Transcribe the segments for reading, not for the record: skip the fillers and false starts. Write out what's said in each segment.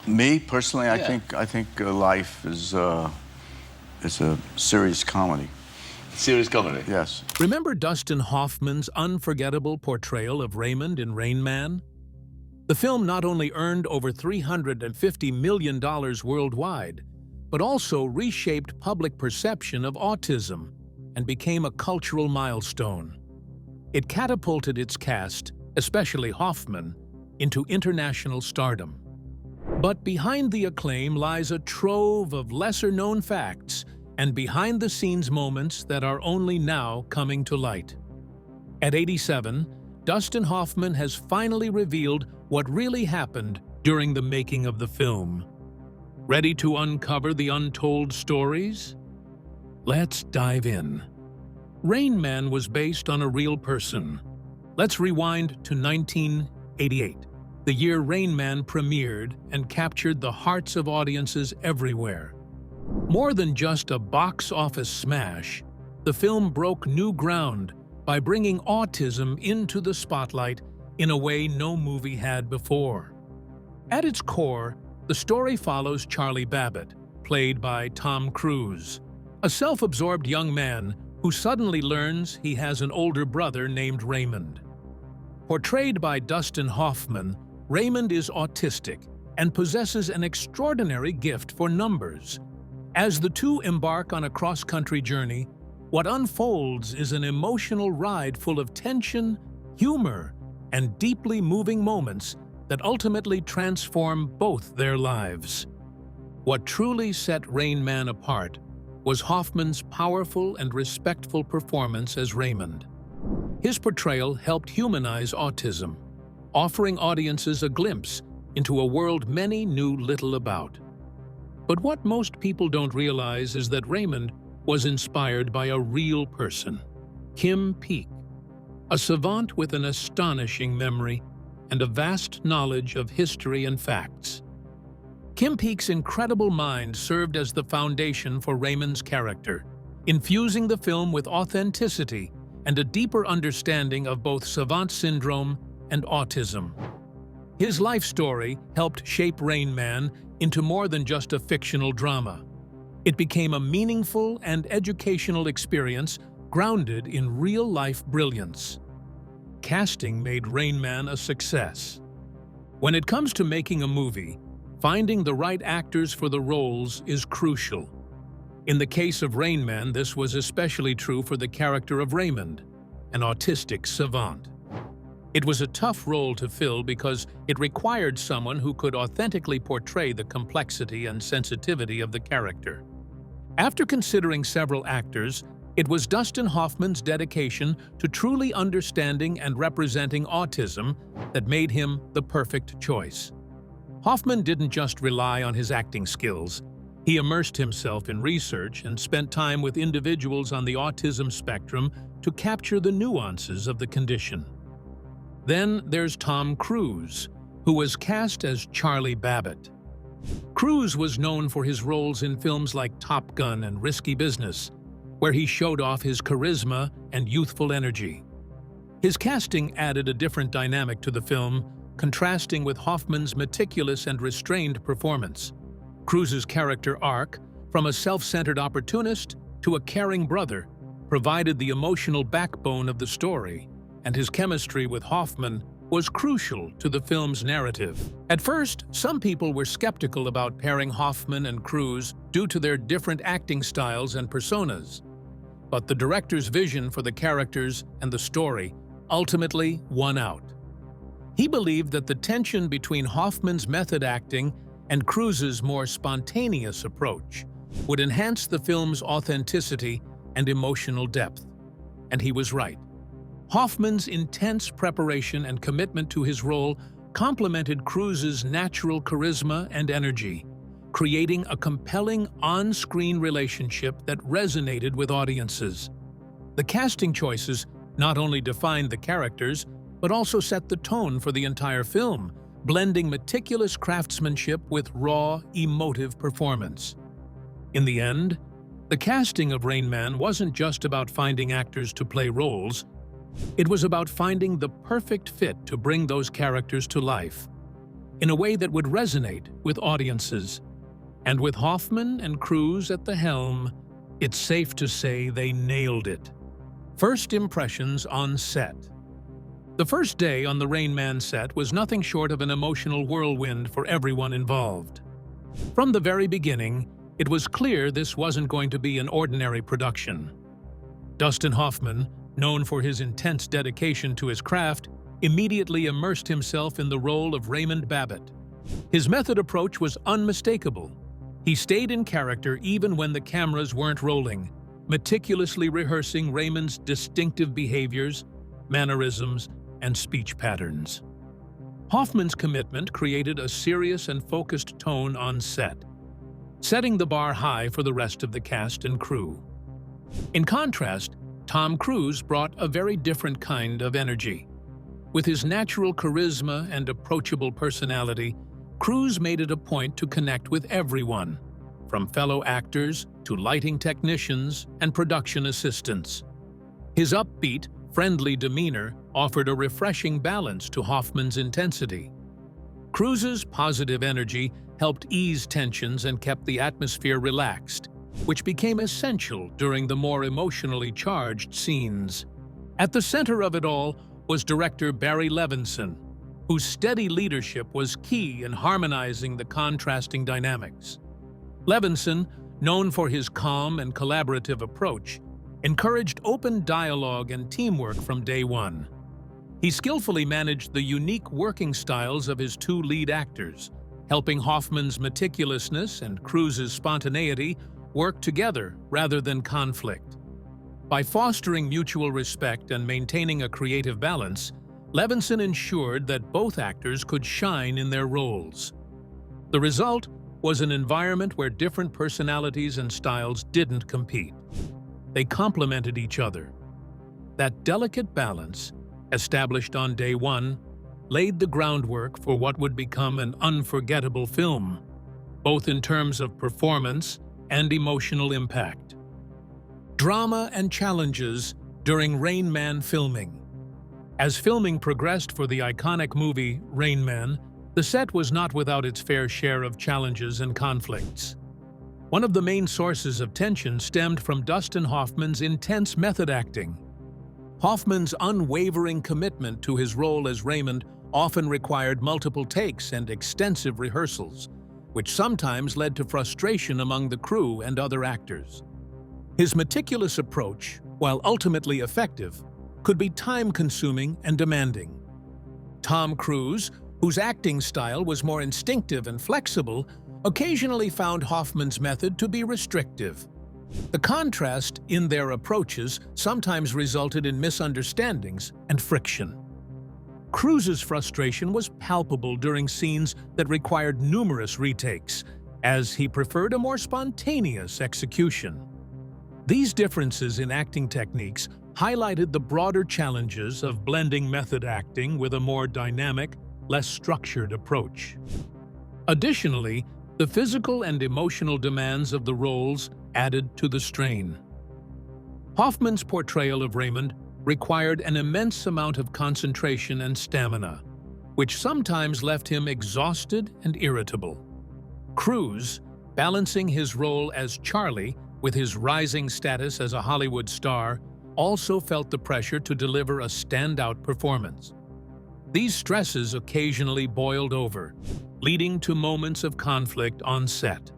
Me personally, I Yeah. think life is a serious comedy. Serious comedy. Yes. Remember Dustin Hoffman's unforgettable portrayal of Raymond in Rainman? The film not only earned over $350 million worldwide, but also reshaped public perception of autism and became a cultural milestone. It catapulted its cast, especially Hoffman, into international stardom. But behind the acclaim lies a trove of lesser-known facts and behind-the-scenes moments that are only now coming to light. At 87, Dustin Hoffman has finally revealed what really happened during the making of the film. Ready to uncover the untold stories? Let's dive in. Rainman was based on a real person. Let's rewind to 1988, the year Rainman premiered and captured the hearts of audiences everywhere. More than just a box office smash, the film broke new ground by bringing autism into the spotlight in a way no movie had before. At its core, the story follows Charlie Babbitt, played by Tom Cruise, a self-absorbed young man who suddenly learns he has an older brother named Raymond. Portrayed by Dustin Hoffman, Raymond is autistic and possesses an extraordinary gift for numbers. As the two embark on a cross-country journey, what unfolds is an emotional ride full of tension, humor, and deeply moving moments that ultimately transform both their lives. What truly set Rainman apart was Hoffman's powerful and respectful performance as Raymond. His portrayal helped humanize autism, offering audiences a glimpse into a world many knew little about. But what most people don't realize is that Raymond was inspired by a real person, Kim Peek, a savant with an astonishing memory and a vast knowledge of history and facts. Kim Peek's incredible mind served as the foundation for Raymond's character, infusing the film with authenticity and a deeper understanding of both savant syndrome and autism. His life story helped shape Rainman into more than just a fictional drama. It became a meaningful and educational experience grounded in real-life brilliance. Casting made Rainman a success. When it comes to making a movie, finding the right actors for the roles is crucial. In the case of Rainman, this was especially true for the character of Raymond, an autistic savant. It was a tough role to fill because it required someone who could authentically portray the complexity and sensitivity of the character. After considering several actors, it was Dustin Hoffman's dedication to truly understanding and representing autism that made him the perfect choice. Hoffman didn't just rely on his acting skills. He immersed himself in research and spent time with individuals on the autism spectrum to capture the nuances of the condition. Then there's Tom Cruise, who was cast as Charlie Babbitt. Cruise was known for his roles in films like Top Gun and Risky Business, where he showed off his charisma and youthful energy. His casting added a different dynamic to the film, contrasting with Hoffman's meticulous and restrained performance. Cruise's character arc, from a self-centered opportunist to a caring brother, provided the emotional backbone of the story, and his chemistry with Hoffman was crucial to the film's narrative. At first, some people were skeptical about pairing Hoffman and Cruise due to their different acting styles and personas. But the director's vision for the characters and the story ultimately won out. He believed that the tension between Hoffman's method acting and Cruise's more spontaneous approach would enhance the film's authenticity and emotional depth. And he was right. Hoffman's intense preparation and commitment to his role complemented Cruise's natural charisma and energy, creating a compelling on-screen relationship that resonated with audiences. The casting choices not only defined the characters, but also set the tone for the entire film, blending meticulous craftsmanship with raw, emotive performance. In the end, the casting of Rainman wasn't just about finding actors to play roles. It was about finding the perfect fit to bring those characters to life. in a way that would resonate with audiences. And with Hoffman and Cruise at the helm, it's safe to say they nailed it. First impressions on set. The first day on the Rainman set was nothing short of an emotional whirlwind for everyone involved. From the very beginning, it was clear this wasn't going to be an ordinary production. Dustin Hoffman, known for his intense dedication to his craft, immediately immersed himself in the role of Raymond Babbitt. His method approach was unmistakable. He stayed in character even when the cameras weren't rolling, meticulously rehearsing Raymond's distinctive behaviors, mannerisms, and speech patterns. Hoffman's commitment created a serious and focused tone on set, setting the bar high for the rest of the cast and crew. In contrast, Tom Cruise brought a very different kind of energy. With his natural charisma and approachable personality, Cruise made it a point to connect with everyone, from fellow actors to lighting technicians and production assistants. His upbeat, friendly demeanor offered a refreshing balance to Hoffman's intensity. Cruise's positive energy helped ease tensions and kept the atmosphere relaxed, which became essential during the more emotionally charged scenes. At the center of it all was director Barry Levinson, whose steady leadership was key in harmonizing the contrasting dynamics. Levinson, known for his calm and collaborative approach, encouraged open dialogue and teamwork from day one. He skillfully managed the unique working styles of his two lead actors, helping Hoffman's meticulousness and Cruise's spontaneity work together rather than conflict. By fostering mutual respect and maintaining a creative balance, Levinson ensured that both actors could shine in their roles. The result was an environment where different personalities and styles didn't compete. They complemented each other. That delicate balance, established on day one, laid the groundwork for what would become an unforgettable film, both in terms of performance and emotional impact. Drama and challenges during Rainman filming. As filming progressed for the iconic movie Rainman, the set was not without its fair share of challenges and conflicts. One of the main sources of tension stemmed from Dustin Hoffman's intense method acting. Hoffman's unwavering commitment to his role as Raymond often required multiple takes and extensive rehearsals, which sometimes led to frustration among the crew and other actors. His meticulous approach, while ultimately effective, could be time-consuming and demanding. Tom Cruise, whose acting style was more instinctive and flexible, occasionally found Hoffman's method to be restrictive. The contrast in their approaches sometimes resulted in misunderstandings and friction. Cruise's frustration was palpable during scenes that required numerous retakes, as he preferred a more spontaneous execution. These differences in acting techniques highlighted the broader challenges of blending method acting with a more dynamic, less structured approach. Additionally, the physical and emotional demands of the roles added to the strain. Hoffman's portrayal of Raymond required an immense amount of concentration and stamina, which sometimes left him exhausted and irritable. Cruise, balancing his role as Charlie with his rising status as a Hollywood star, also felt the pressure to deliver a standout performance. These stresses occasionally boiled over, leading to moments of conflict on set.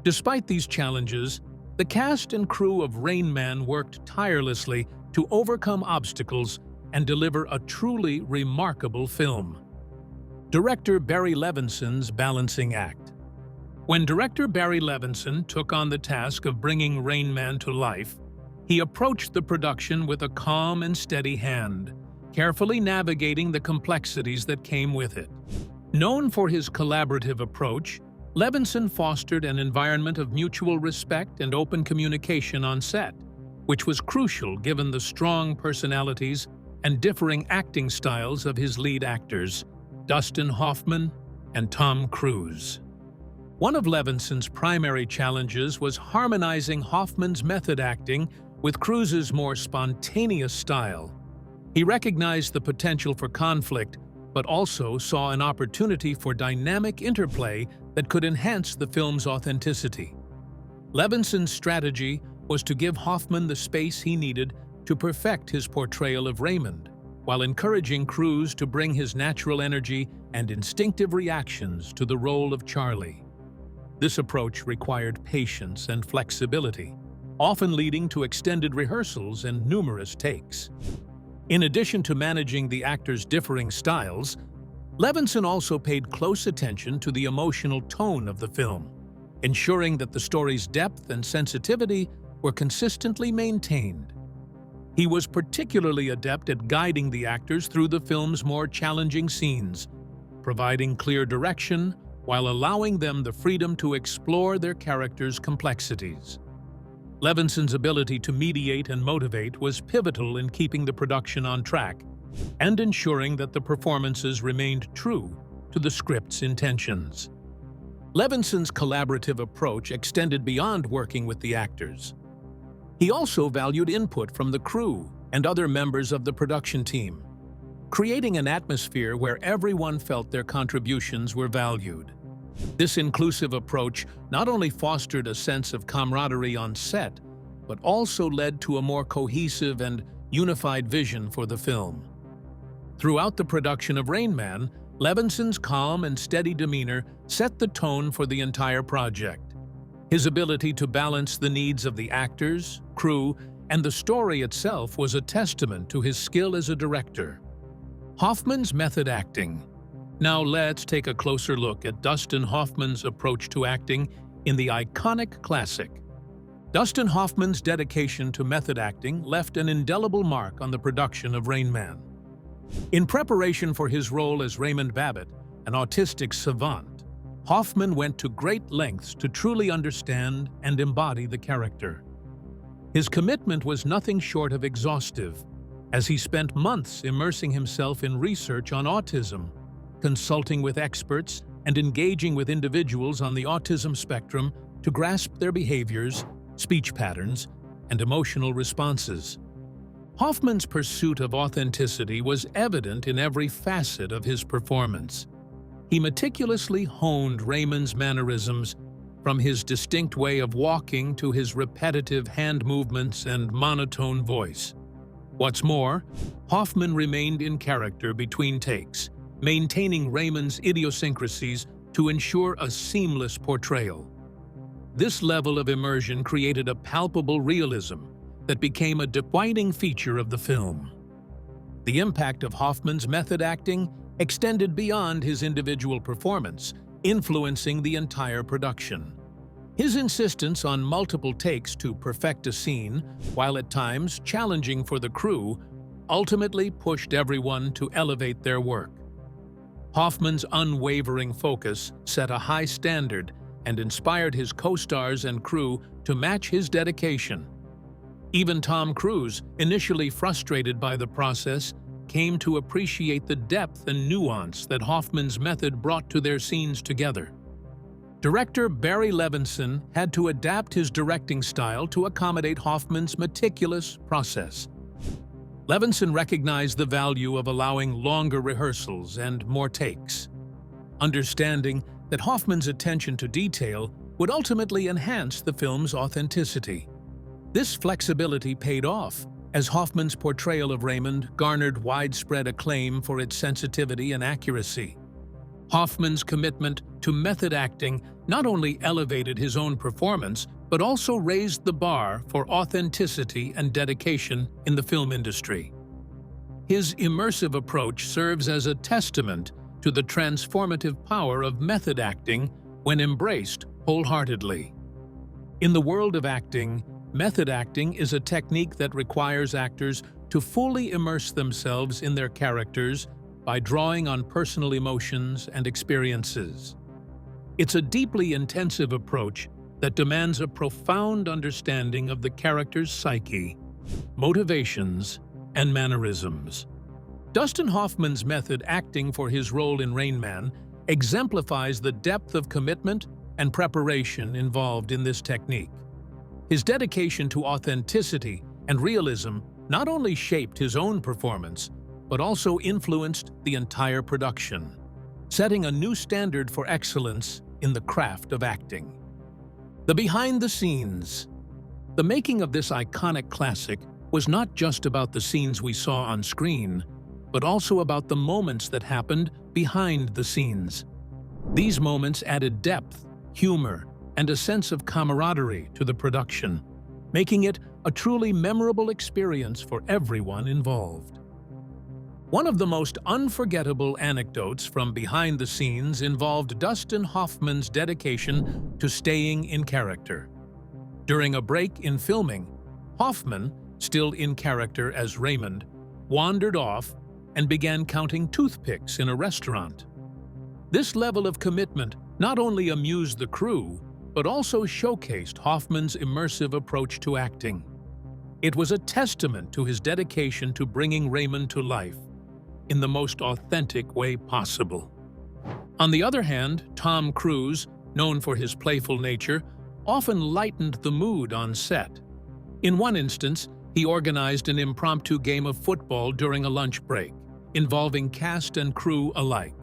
Despite these challenges, the cast and crew of Rainman worked tirelessly to overcome obstacles and deliver a truly remarkable film. Director Barry Levinson's balancing act. When director Barry Levinson took on the task of bringing Rainman to life, he approached the production with a calm and steady hand, carefully navigating the complexities that came with it. Known for his collaborative approach, Levinson fostered an environment of mutual respect and open communication on set, which was crucial given the strong personalities and differing acting styles of his lead actors, Dustin Hoffman and Tom Cruise. One of Levinson's primary challenges was harmonizing Hoffman's method acting with Cruise's more spontaneous style. He recognized the potential for conflict but also saw an opportunity for dynamic interplay that could enhance the film's authenticity. Levenson's strategy was to give Hoffman the space he needed to perfect his portrayal of Raymond, while encouraging Cruise to bring his natural energy and instinctive reactions to the role of Charlie. This approach required patience and flexibility, often leading to extended rehearsals and numerous takes. In addition to managing the actors' differing styles, Levinson also paid close attention to the emotional tone of the film, ensuring that the story's depth and sensitivity were consistently maintained. He was particularly adept at guiding the actors through the film's more challenging scenes, providing clear direction while allowing them the freedom to explore their characters' complexities. Levinson's ability to mediate and motivate was pivotal in keeping the production on track and ensuring that the performances remained true to the script's intentions. Levinson's collaborative approach extended beyond working with the actors. He also valued input from the crew and other members of the production team, creating an atmosphere where everyone felt their contributions were valued. This inclusive approach not only fostered a sense of camaraderie on set, but also led to a more cohesive and unified vision for the film. Throughout the production of Rainman, Levinson's calm and steady demeanor set the tone for the entire project. His ability to balance the needs of the actors, crew, and the story itself was a testament to his skill as a director. Hoffman's method acting. Now let's take a closer look at Dustin Hoffman's approach to acting in the iconic classic. Dustin Hoffman's dedication to method acting left an indelible mark on the production of Rainman. In preparation for his role as Raymond Babbitt, an autistic savant, Hoffman went to great lengths to truly understand and embody the character. His commitment was nothing short of exhaustive, as he spent months immersing himself in research on autism, consulting with experts, and engaging with individuals on the autism spectrum to grasp their behaviors, speech patterns, and emotional responses. Hoffman's pursuit of authenticity was evident in every facet of his performance. He meticulously honed Raymond's mannerisms, from his distinct way of walking to his repetitive hand movements and monotone voice. What's more, Hoffman remained in character between takes, maintaining Raymond's idiosyncrasies to ensure a seamless portrayal. This level of immersion created a palpable realism that became a defining feature of the film. The impact of Hoffman's method acting extended beyond his individual performance, influencing the entire production. His insistence on multiple takes to perfect a scene, while at times challenging for the crew, ultimately pushed everyone to elevate their work. Hoffman's unwavering focus set a high standard and inspired his co-stars and crew to match his dedication. Even Tom Cruise, initially frustrated by the process, came to appreciate the depth and nuance that Hoffman's method brought to their scenes together. Director Barry Levinson had to adapt his directing style to accommodate Hoffman's meticulous process. Levinson recognized the value of allowing longer rehearsals and more takes, understanding that Hoffman's attention to detail would ultimately enhance the film's authenticity. This flexibility paid off, as Hoffman's portrayal of Raymond garnered widespread acclaim for its sensitivity and accuracy. Hoffman's commitment to method acting not only elevated his own performance, but also raised the bar for authenticity and dedication in the film industry. His immersive approach serves as a testament to the transformative power of method acting when embraced wholeheartedly. In the world of acting, method acting is a technique that requires actors to fully immerse themselves in their characters by drawing on personal emotions and experiences. It's a deeply intensive approach that demands a profound understanding of the character's psyche, motivations, and mannerisms. Dustin Hoffman's method acting for his role in Rainman exemplifies the depth of commitment and preparation involved in this technique. His dedication to authenticity and realism not only shaped his own performance, but also influenced the entire production, setting a new standard for excellence in the craft of acting. The behind the scenes. The making of this iconic classic was not just about the scenes we saw on screen, but also about the moments that happened behind the scenes. These moments added depth, humor, and a sense of camaraderie to the production, making it a truly memorable experience for everyone involved. One of the most unforgettable anecdotes from behind the scenes involved Dustin Hoffman's dedication to staying in character. During a break in filming, Hoffman, still in character as Raymond, wandered off and began counting toothpicks in a restaurant. This level of commitment not only amused the crew, but also showcased Hoffman's immersive approach to acting. It was a testament to his dedication to bringing Raymond to life in the most authentic way possible. On the other hand, Tom Cruise, known for his playful nature, often lightened the mood on set. In one instance, he organized an impromptu game of football during a lunch break, involving cast and crew alike.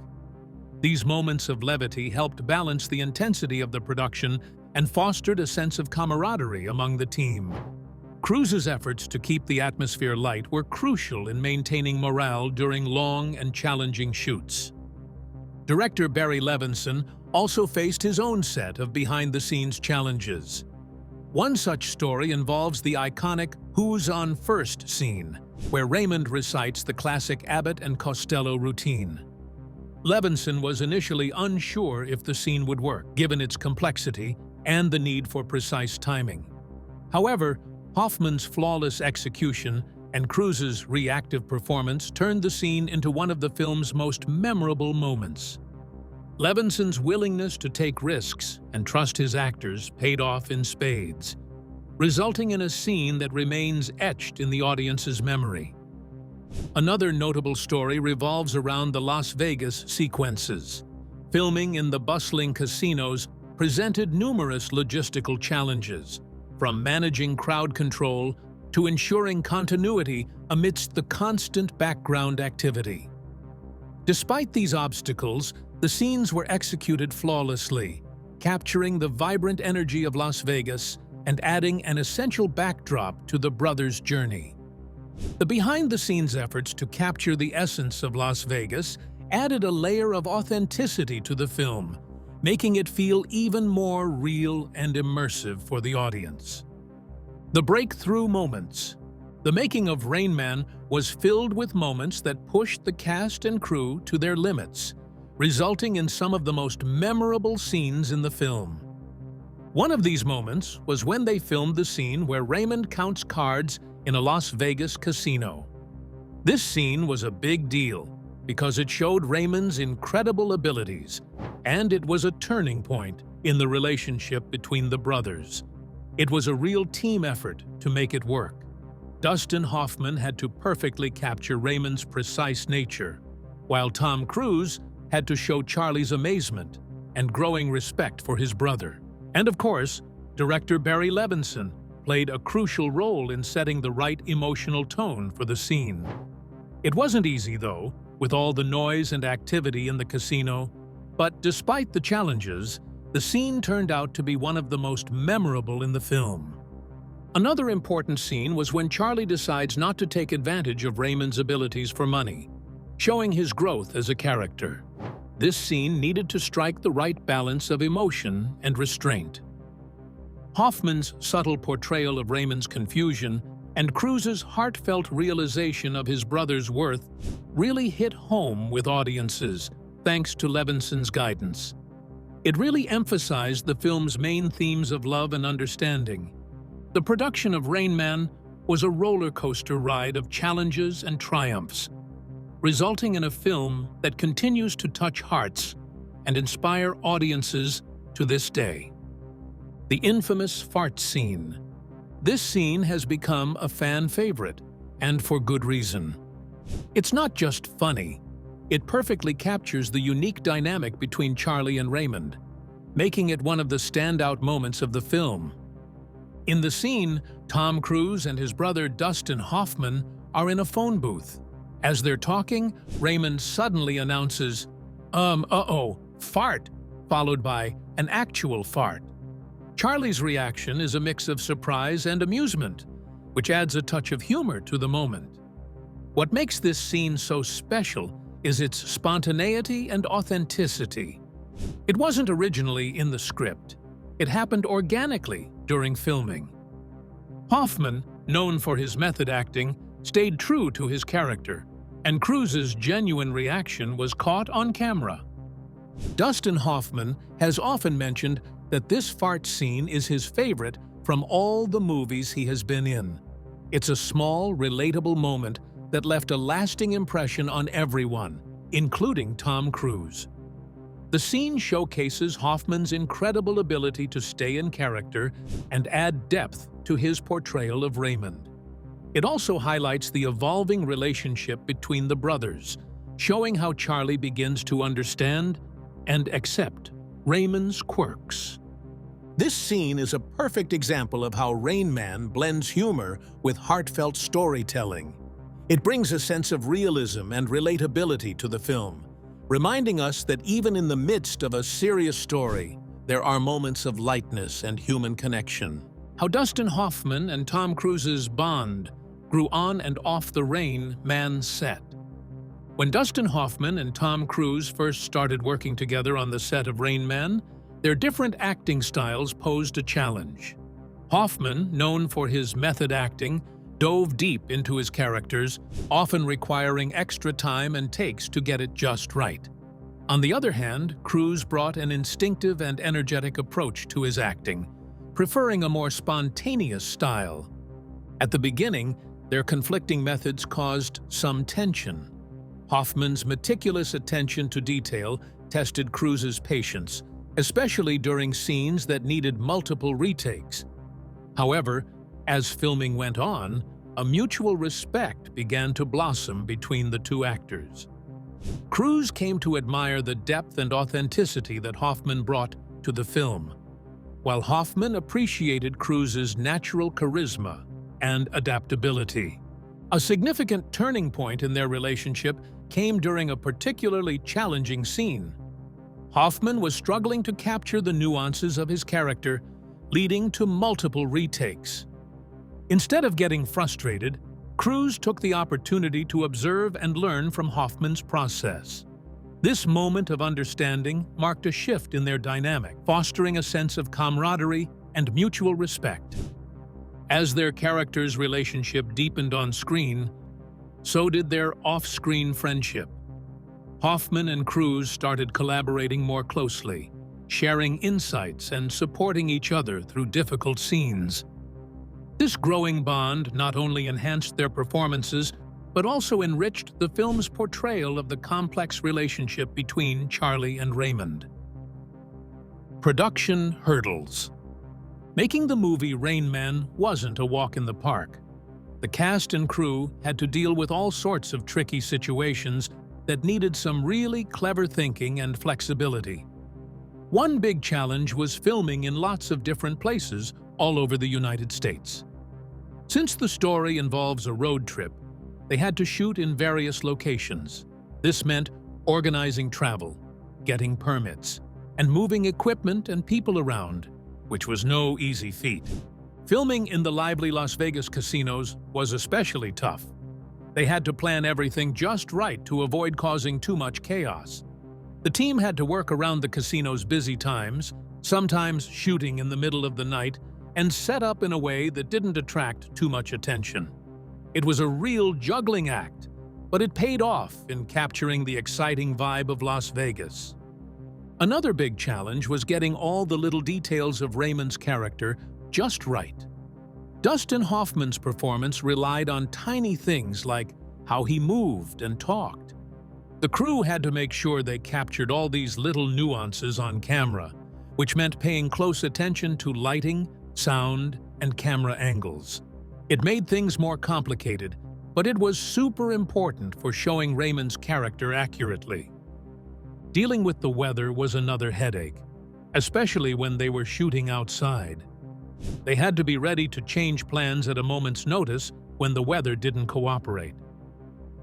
These moments of levity helped balance the intensity of the production and fostered a sense of camaraderie among the team. Cruise's efforts to keep the atmosphere light were crucial in maintaining morale during long and challenging shoots. Director Barry Levinson also faced his own set of behind-the-scenes challenges. One such story involves the iconic Who's on First scene, where Raymond recites the classic Abbott and Costello routine. Levinson was initially unsure if the scene would work, given its complexity and the need for precise timing. However, Hoffman's flawless execution and Cruise's reactive performance turned the scene into one of the film's most memorable moments. Levenson's willingness to take risks and trust his actors paid off in spades, resulting in a scene that remains etched in the audience's memory. Another notable story revolves around the Las Vegas sequences. Filming in the bustling casinos presented numerous logistical challenges, from managing crowd control to ensuring continuity amidst the constant background activity. Despite these obstacles, the scenes were executed flawlessly, capturing the vibrant energy of Las Vegas and adding an essential backdrop to the brothers' journey. The behind-the-scenes efforts to capture the essence of Las Vegas added a layer of authenticity to the film, making it feel even more real and immersive for the audience. The breakthrough moments. The making of Rainman was filled with moments that pushed the cast and crew to their limits, resulting in some of the most memorable scenes in the film. One of these moments was when they filmed the scene where Raymond counts cards in a Las Vegas casino. This scene was a big deal because it showed Raymond's incredible abilities, and it was a turning point in the relationship between the brothers. It was a real team effort to make it work. Dustin Hoffman had to perfectly capture Raymond's precise nature, while Tom Cruise had to show Charlie's amazement and growing respect for his brother. And of course, director Barry Levinson played a crucial role in setting the right emotional tone for the scene. It wasn't easy, though, with all the noise and activity in the casino, but despite the challenges, the scene turned out to be one of the most memorable in the film. Another important scene was when Charlie decides not to take advantage of Raymond's abilities for money, showing his growth as a character. This scene needed to strike the right balance of emotion and restraint. Hoffman's subtle portrayal of Raymond's confusion and Cruise's heartfelt realization of his brother's worth really hit home with audiences, thanks to Levenson's guidance. It really emphasized the film's main themes of love and understanding. The production of Rainman was a roller coaster ride of challenges and triumphs, resulting in a film that continues to touch hearts and inspire audiences to this day. The infamous fart scene. This scene has become a fan favorite, and for good reason. It's not just funny, it perfectly captures the unique dynamic between Charlie and Raymond, making it one of the standout moments of the film. In the scene, Tom Cruise and his brother Dustin Hoffman are in a phone booth, As they're talking, Raymond suddenly announces, fart, followed by an actual fart. Charlie's reaction is a mix of surprise and amusement, which adds a touch of humor to the moment. What makes this scene so special is its spontaneity and authenticity. It wasn't originally in the script. It happened organically during filming. Hoffman, known for his method acting, stayed true to his character, and Cruise's genuine reaction was caught on camera. Dustin Hoffman has often mentioned that this fart scene is his favorite from all the movies he has been in. It's a small, relatable moment that left a lasting impression on everyone, including Tom Cruise. The scene showcases Hoffman's incredible ability to stay in character and add depth to his portrayal of Raymond. It also highlights the evolving relationship between the brothers, showing how Charlie begins to understand and accept Raymond's quirks. This scene is a perfect example of how Rainman blends humor with heartfelt storytelling. It brings a sense of realism and relatability to the film, reminding us that even in the midst of a serious story, there are moments of lightness and human connection. How Dustin Hoffman and Tom Cruise's bond grew on and off the Rainman set. When Dustin Hoffman and Tom Cruise first started working together on the set of Rainman, their different acting styles posed a challenge. Hoffman, known for his method acting, dove deep into his characters, often requiring extra time and takes to get it just right. On the other hand, Cruise brought an instinctive and energetic approach to his acting, preferring a more spontaneous style. At the beginning, their conflicting methods caused some tension. Hoffman's meticulous attention to detail tested Cruise's patience, especially during scenes that needed multiple retakes. However, as filming went on, a mutual respect began to blossom between the two actors. Cruise came to admire the depth and authenticity that Hoffman brought to the film, while Hoffman appreciated Cruise's natural charisma and adaptability. A significant turning point in their relationship came during a particularly challenging scene. Hoffman was struggling to capture the nuances of his character, leading to multiple retakes. Instead of getting frustrated, Cruise took the opportunity to observe and learn from Hoffman's process. This moment of understanding marked a shift in their dynamic, fostering a sense of camaraderie and mutual respect. As their characters' relationship deepened on screen, so did their off-screen friendship. Hoffman and Cruise started collaborating more closely, sharing insights and supporting each other through difficult scenes. This growing bond not only enhanced their performances, but also enriched the film's portrayal of the complex relationship between Charlie and Raymond. Production hurdles. Making the movie Rainman wasn't a walk in the park. The cast and crew had to deal with all sorts of tricky situations that needed some really clever thinking and flexibility. One big challenge was filming in lots of different places all over the United States. Since the story involves a road trip, they had to shoot in various locations. This meant organizing travel, getting permits, and moving equipment and people around, which was no easy feat. Filming in the lively Las Vegas casinos was especially tough. They had to plan everything just right to avoid causing too much chaos. The team had to work around the casino's busy times, sometimes shooting in the middle of the night, and set up in a way that didn't attract too much attention. It was a real juggling act, but it paid off in capturing the exciting vibe of Las Vegas. Another big challenge was getting all the little details of Raymond's character just right. Dustin Hoffman's performance relied on tiny things like how he moved and talked. The crew had to make sure they captured all these little nuances on camera, which meant paying close attention to lighting, sound, and camera angles. It made things more complicated, but it was super important for showing Raymond's character accurately. Dealing with the weather was another headache, especially when they were shooting outside. They had to be ready to change plans at a moment's notice when the weather didn't cooperate.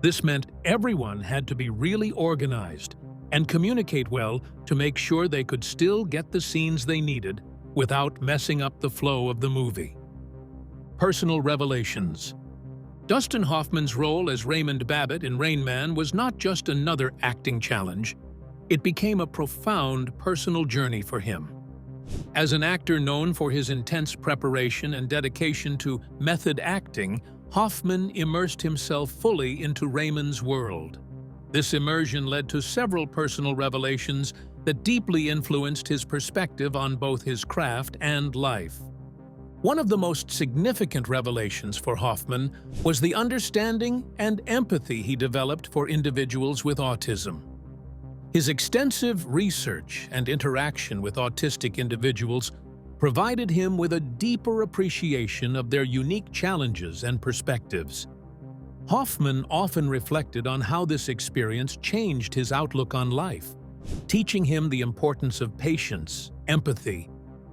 This meant everyone had to be really organized and communicate well to make sure they could still get the scenes they needed without messing up the flow of the movie. Personal revelations. Dustin Hoffman's role as Raymond Babbitt in Rainman was not just another acting challenge. It became a profound personal journey for him. As an actor known for his intense preparation and dedication to method acting, Hoffman immersed himself fully into Raymond's world. This immersion led to several personal revelations that deeply influenced his perspective on both his craft and life. One of the most significant revelations for Hoffman was the understanding and empathy he developed for individuals with autism. His extensive research and interaction with autistic individuals provided him with a deeper appreciation of their unique challenges and perspectives. Hoffman often reflected on how this experience changed his outlook on life, teaching him the importance of patience, empathy,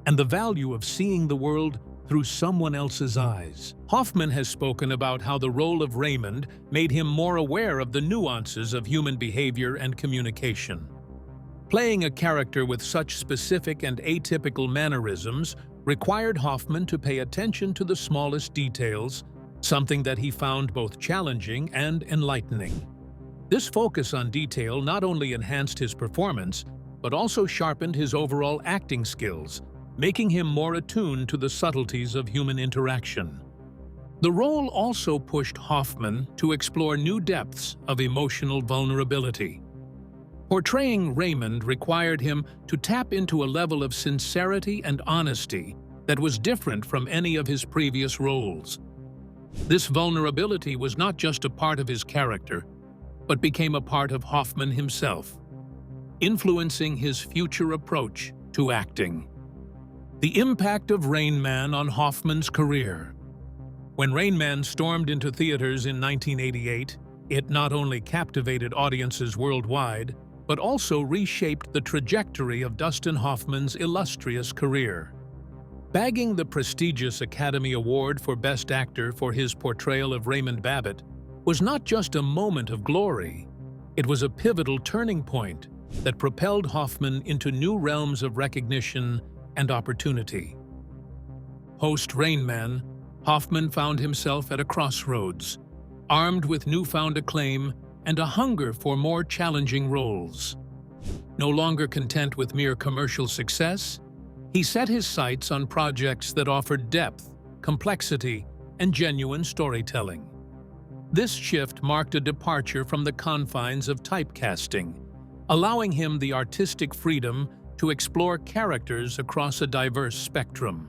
and the value of seeing the world through someone else's eyes. Hoffman has spoken about how the role of Raymond made him more aware of the nuances of human behavior and communication. Playing a character with such specific and atypical mannerisms required Hoffman to pay attention to the smallest details, something that he found both challenging and enlightening. This focus on detail not only enhanced his performance, but also sharpened his overall acting skills, making him more attuned to the subtleties of human interaction. The role also pushed Hoffman to explore new depths of emotional vulnerability. Portraying Raymond required him to tap into a level of sincerity and honesty that was different from any of his previous roles. This vulnerability was not just a part of his character, but became a part of Hoffman himself, influencing his future approach to acting. The impact of Rainman on Hoffman's career. When Rainman stormed into theaters in 1988, it not only captivated audiences worldwide, but also reshaped the trajectory of Dustin Hoffman's illustrious career. Bagging the prestigious Academy Award for Best Actor for his portrayal of Raymond Babbitt was not just a moment of glory, it was a pivotal turning point that propelled Hoffman into new realms of recognition and opportunity. Post Rainman, Hoffman found himself at a crossroads, armed with newfound acclaim and a hunger for more challenging roles. No longer content with mere commercial success, he set his sights on projects that offered depth, complexity, and genuine storytelling. This shift marked a departure from the confines of typecasting, allowing him the artistic freedom to explore characters across a diverse spectrum.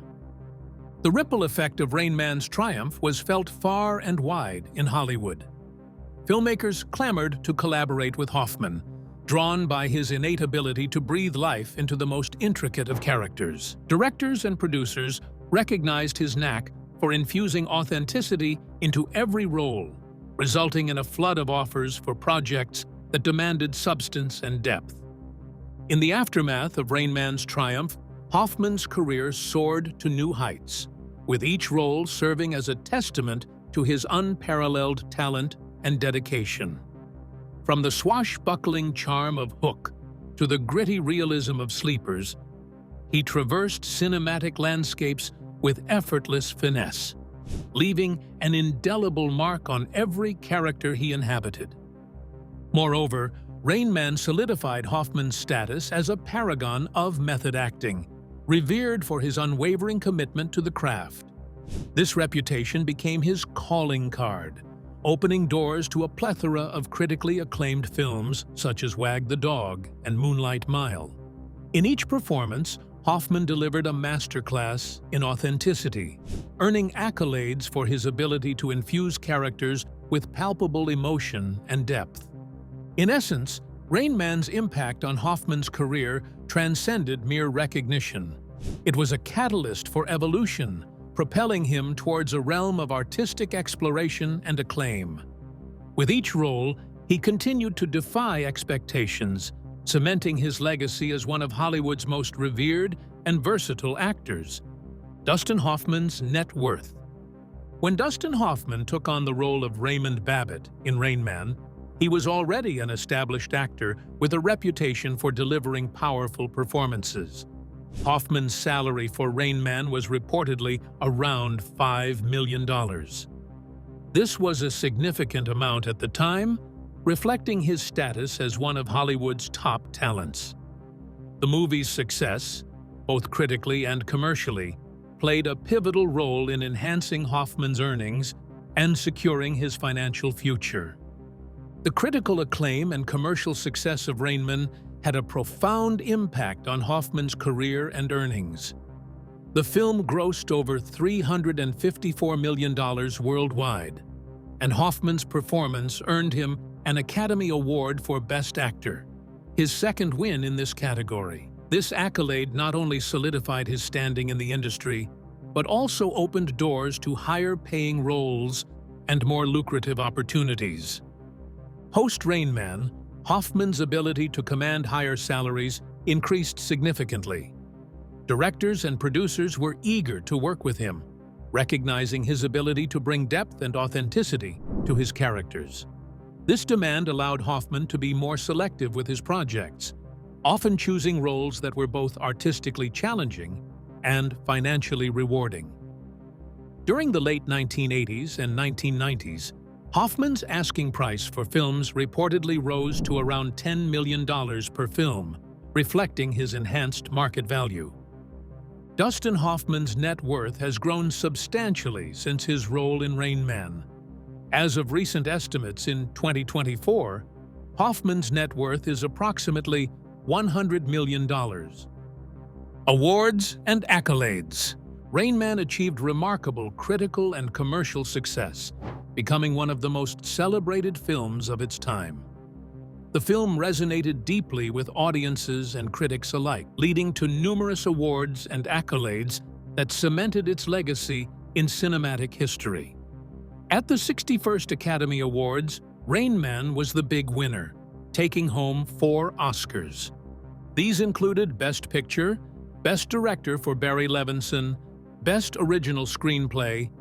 The ripple effect of Rainman's triumph was felt far and wide in Hollywood. Filmmakers clamored to collaborate with Hoffman, drawn by his innate ability to breathe life into the most intricate of characters. Directors and producers recognized his knack for infusing authenticity into every role, resulting in a flood of offers for projects that demanded substance and depth. In the aftermath of Rainman's triumph, Hoffman's career soared to new heights, with each role serving as a testament to his unparalleled talent and dedication. From the swashbuckling charm of Hook to the gritty realism of Sleepers, he traversed cinematic landscapes with effortless finesse, leaving an indelible mark on every character he inhabited. Moreover, Rainman solidified Hoffman's status as a paragon of method acting, revered for his unwavering commitment to the craft. This reputation became his calling card, opening doors to a plethora of critically acclaimed films such as Wag the Dog and Moonlight Mile. In each performance, Hoffman delivered a masterclass in authenticity, earning accolades for his ability to infuse characters with palpable emotion and depth. In essence, Rainman's impact on Hoffman's career transcended mere recognition. It was a catalyst for evolution, propelling him towards a realm of artistic exploration and acclaim. With each role, he continued to defy expectations, cementing his legacy as one of Hollywood's most revered and versatile actors. Dustin Hoffman's net worth. When Dustin Hoffman took on the role of Raymond Babbitt in Rainman, he was already an established actor with a reputation for delivering powerful performances. Hoffman's salary for Rainman was reportedly around $5 million. This was a significant amount at the time, reflecting his status as one of Hollywood's top talents. The movie's success, both critically and commercially, played a pivotal role in enhancing Hoffman's earnings and securing his financial future. The critical acclaim and commercial success of Rainman had a profound impact on Hoffman's career and earnings. The film grossed over $354 million worldwide, and Hoffman's performance earned him an Academy Award for Best Actor, his second win in this category. This accolade not only solidified his standing in the industry, but also opened doors to higher-paying roles and more lucrative opportunities. Post-Rainman, Hoffman's ability to command higher salaries increased significantly. Directors and producers were eager to work with him, recognizing his ability to bring depth and authenticity to his characters. This demand allowed Hoffman to be more selective with his projects, often choosing roles that were both artistically challenging and financially rewarding. During the late 1980s and 1990s, Hoffman's asking price for films reportedly rose to around $10 million per film, reflecting his enhanced market value. Dustin Hoffman's net worth has grown substantially since his role in Rainman. As of recent estimates in 2024, Hoffman's net worth is approximately $100 million. Awards and accolades. Rainman achieved remarkable critical and commercial success, becoming one of the most celebrated films of its time. The film resonated deeply with audiences and critics alike, leading to numerous awards and accolades that cemented its legacy in cinematic history. At the 61st Academy Awards, Rainman was the big winner, taking home 4 Oscars. These included Best Picture, Best Director for Barry Levinson, Best Original Screenplay,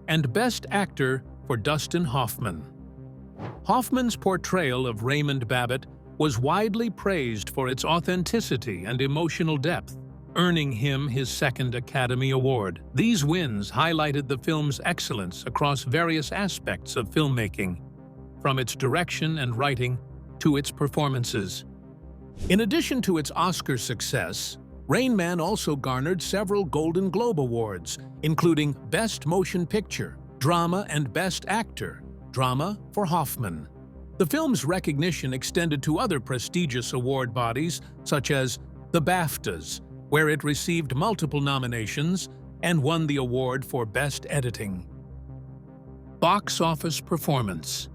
and Best Actor for Dustin Hoffman. Hoffman's portrayal of Raymond Babbitt was widely praised for its authenticity and emotional depth, earning him his second Academy Award. These wins highlighted the film's excellence across various aspects of filmmaking, from its direction and writing to its performances. In addition to its Oscar success, Rainman also garnered several Golden Globe Awards, including Best Motion Picture, Drama, and Best Actor, Drama for Hoffman. The film's recognition extended to other prestigious award bodies, such as the BAFTAs, where it received multiple nominations and won the award for Best Editing. Box office performance.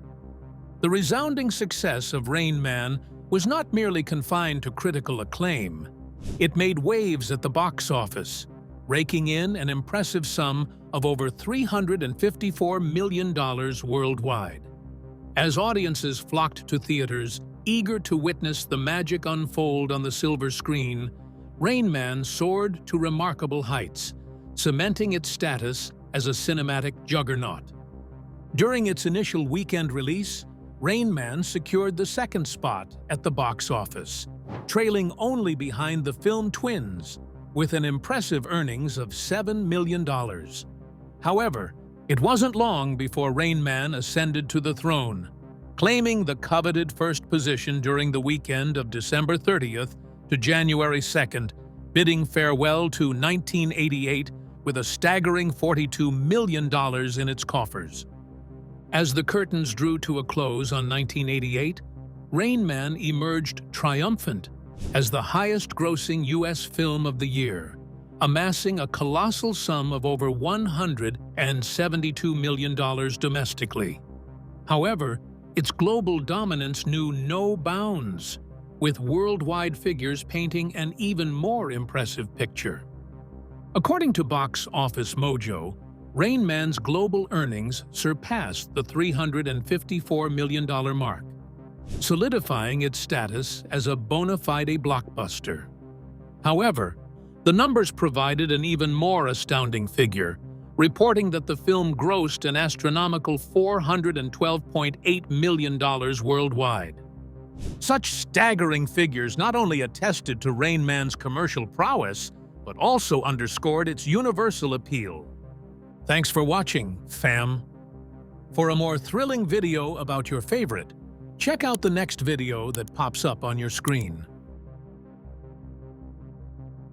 The resounding success of Rainman was not merely confined to critical acclaim. It made waves at the box office, raking in an impressive sum of over $354 million worldwide. As audiences flocked to theaters, eager to witness the magic unfold on the silver screen, Rainman soared to remarkable heights, cementing its status as a cinematic juggernaut. During its initial weekend release, Rainman secured the second spot at the box office, trailing only behind the film Twins, with an impressive earnings of $7 million. However, it wasn't long before Rainman ascended to the throne, claiming the coveted first position during the weekend of December 30th to January 2nd, bidding farewell to 1988 with a staggering $42 million in its coffers. As the curtains drew to a close on 1988, Rainman emerged triumphant as the highest-grossing U.S. film of the year, amassing a colossal sum of over $172 million domestically. However, its global dominance knew no bounds, with worldwide figures painting an even more impressive picture. According to Box Office Mojo, Rainman's global earnings surpassed the $354 million mark, solidifying its status as a bona fide blockbuster. However, the numbers provided an even more astounding figure, reporting that the film grossed an astronomical $412.8 million worldwide. Such staggering figures not only attested to Rainman's commercial prowess, but also underscored its universal appeal. Thanks for watching, fam. For a more thrilling video about your favorite, check out the next video that pops up on your screen.